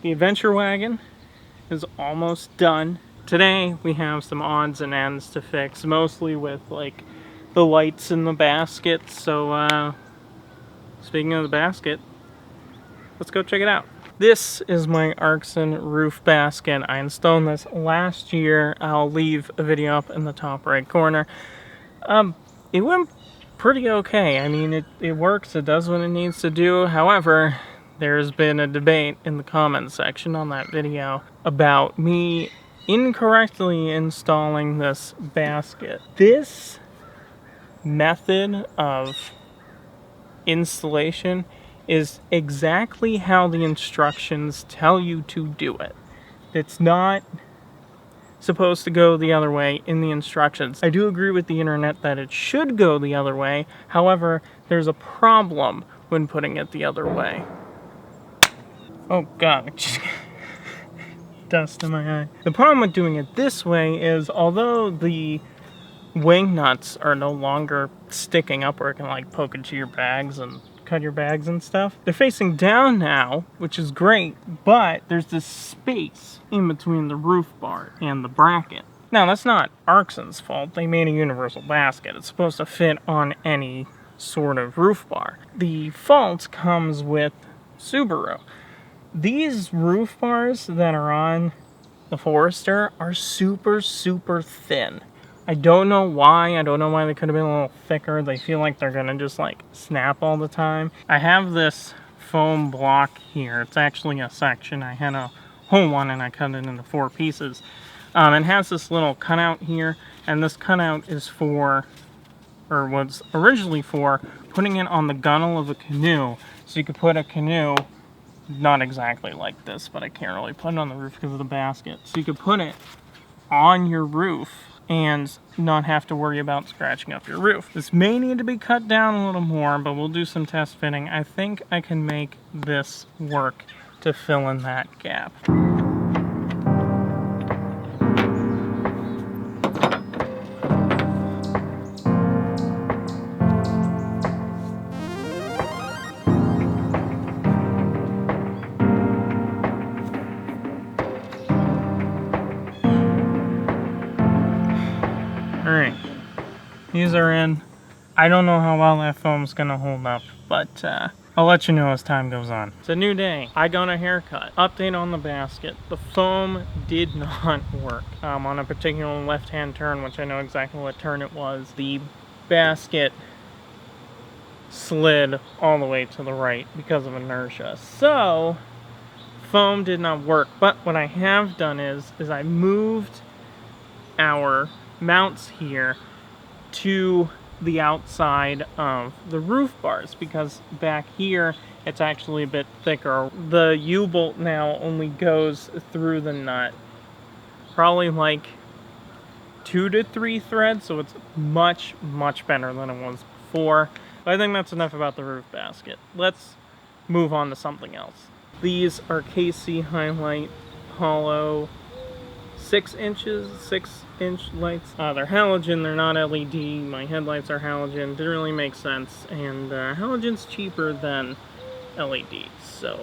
The Adventure Wagon is almost done. Today we have some odds and ends to fix, mostly with like the lights in the basket. So speaking of the basket, let's go check it out. This is my Arkson roof basket. I installed this last year. I'll leave a video up in the top right corner. It went pretty okay. I mean, it works, it does what it needs to do. However, there's been a debate in the comments section on that video about me incorrectly installing this basket. This method of installation is exactly how the instructions tell you to do it. It's not supposed to go the other way in the instructions. I do agree with the internet that it should go the other way. However, there's a problem when putting it the other way. Oh god, just dust in my eye. The problem with doing it this way is, although the wing nuts are no longer sticking up where it can like poke into your bags and cut your bags and stuff, they're facing down now, which is great, but there's this space in between the roof bar and the bracket. Now, that's not Arkson's fault. They made a universal basket. It's supposed to fit on any sort of roof bar. The fault comes with Subaru. These roof bars that are on the Forester are super, super thin. I don't know why. I don't know why they could have been a little thicker. They feel like they're gonna just like snap all the time. I have this foam block here. It's actually a section. I had a whole one and I cut it into 4 pieces. It has this little cutout here, and this cutout is for, or was originally for, putting it on the gunnel of a canoe. So you could put a canoe, not exactly like this, but I can't really put it on the roof because of the basket. So you could put it on your roof and not have to worry about scratching up your roof. This may need to be cut down a little more, but we'll do some test fitting. I think I can make this work to fill in that gap. Alright, these are in. I don't know how well that foam's gonna hold up, but I'll let you know as time goes on. It's a new day. I got a haircut. Update on the basket. The foam did not work. On a particular left-hand turn, which I know exactly what turn it was, the basket slid all the way to the right because of inertia. So, foam did not work. But what I have done is I moved our mounts here to the outside of the roof bars, because back here it's actually a bit thicker. The U-bolt now only goes through the nut probably like 2 to 3 threads, so it's much better than it was before. But I think that's enough about the roof basket. Let's move on to something else. These are KC Highlight Hollow 6-inch lights. They're halogen, they're not LED. My headlights are halogen. Didn't really make sense, and halogen's cheaper than LEDs, so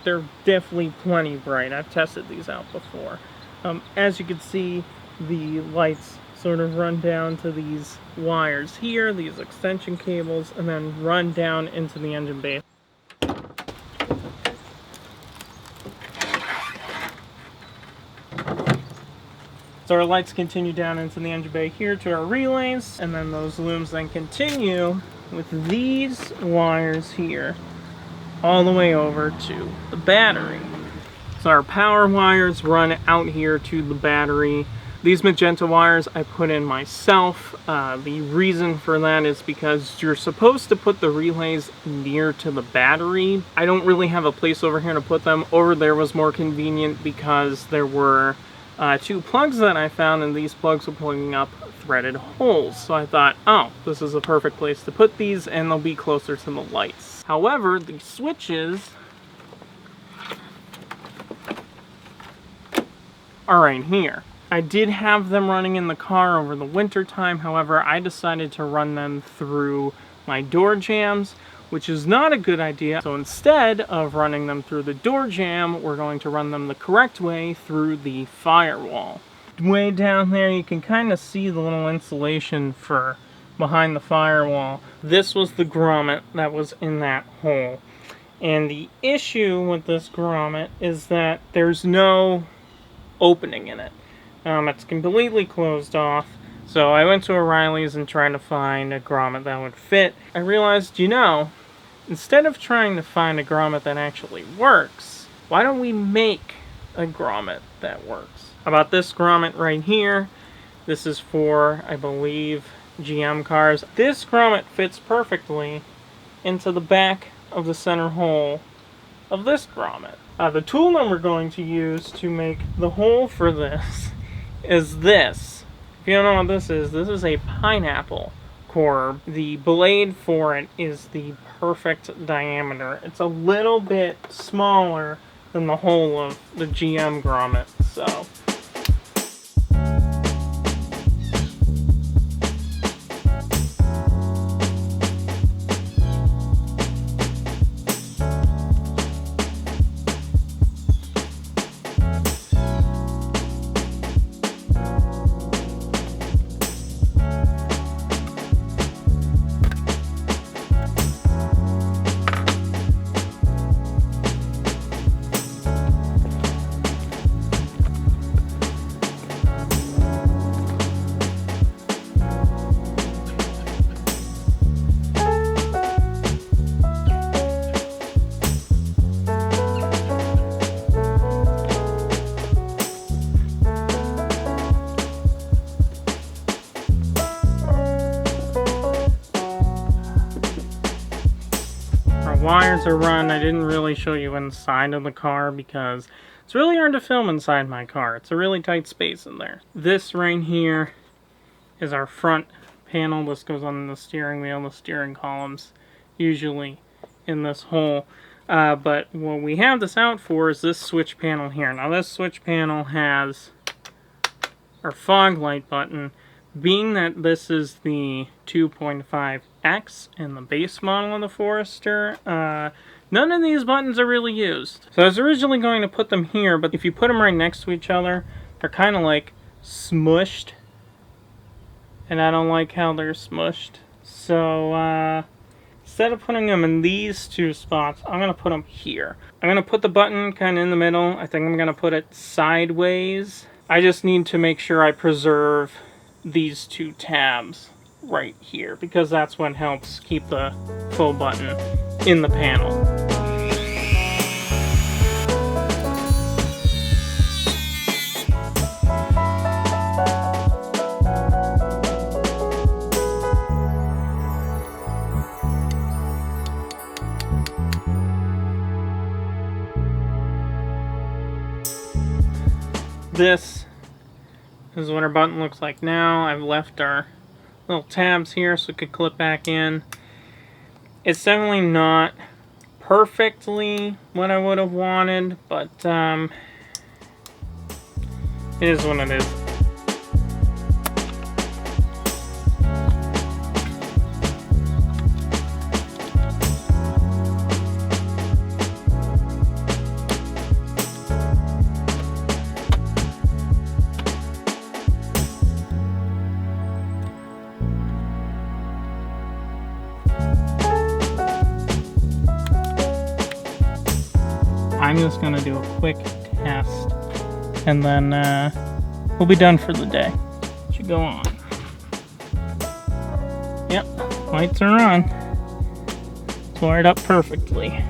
they're definitely plenty bright. I've tested these out before. As you can see, the lights sort of run down to these wires here, these extension cables, and then run down into the engine bay. So our lights continue down into the engine bay here to our relays, and then those looms then continue with these wires here all the way over to the battery. So our power wires run out here to the battery. These magenta wires I put in myself. The reason for that is because you're supposed to put the relays near to the battery. I don't really have a place over here to put them. Over there was more convenient because there were 2 plugs that I found, and these plugs were plugging up threaded holes. So I thought, oh, this is a perfect place to put these, and they'll be closer to the lights. However, the switches are right here. I did have them running in the car over the winter time. However, I decided to run them through my door jambs, which is not a good idea. So instead of running them through the door jamb, we're going to run them the correct way through the firewall. Way down there, you can kind of see the little insulation for behind the firewall. This was the grommet that was in that hole. And the issue with this grommet is that there's no opening in it. It's completely closed off. So I went to O'Reilly's and tried to find a grommet that would fit. I realized, instead of trying to find a grommet that actually works, why don't we make a grommet that works? How about this grommet right here? This is for, I believe, GM cars. This grommet fits perfectly into the back of the center hole of this grommet. The tool that we're going to use to make the hole for this is this. If you don't know what this is a pineapple core. The blade for it is the perfect diameter. It's a little bit smaller than the hole of the GM grommet, so. Wires are run. I didn't really show you inside of the car because it's really hard to film inside my car. It's a really tight space in there. This right here is our front panel. This goes on the steering wheel, the steering columns, usually in this hole. But what we have this out for is this switch panel here. Now this switch panel has our fog light button. Being that this is the 2.5X in the base model of the Forester, none of these buttons are really used. So I was originally going to put them here, but if you put them right next to each other, they're kind of like smushed. And I don't like how they're smushed. So instead of putting them in these two spots, I'm going to put them here. I'm going to put the button kind of in the middle. I think I'm going to put it sideways. I just need to make sure I preserve these two tabs right here because that's what helps keep the full button in the panel. This is what our button looks like now. I've left our little tabs here so it could clip back in. It's definitely not perfectly what I would have wanted, but it is what it is. I'm just going to do a quick test, and then we'll be done for the day. Should go on. Yep, lights are on. It's wired up perfectly.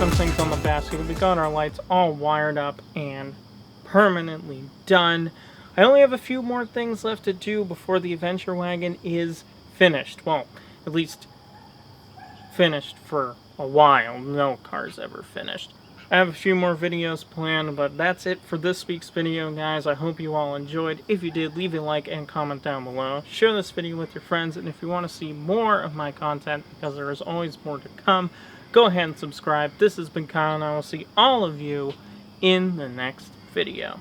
some things on the basket. We got our lights all wired up and permanently done. I only have a few more things left to do before the Adventure Wagon is finished. Well, at least finished for a while. No car's ever finished. I have a few more videos planned, but that's it for this week's video, guys. I hope you all enjoyed. If you did, leave a like and comment down below. Share this video with your friends, and if you want to see more of my content, because there is always more to come, go ahead and subscribe. This has been Kyle, and I will see all of you in the next video.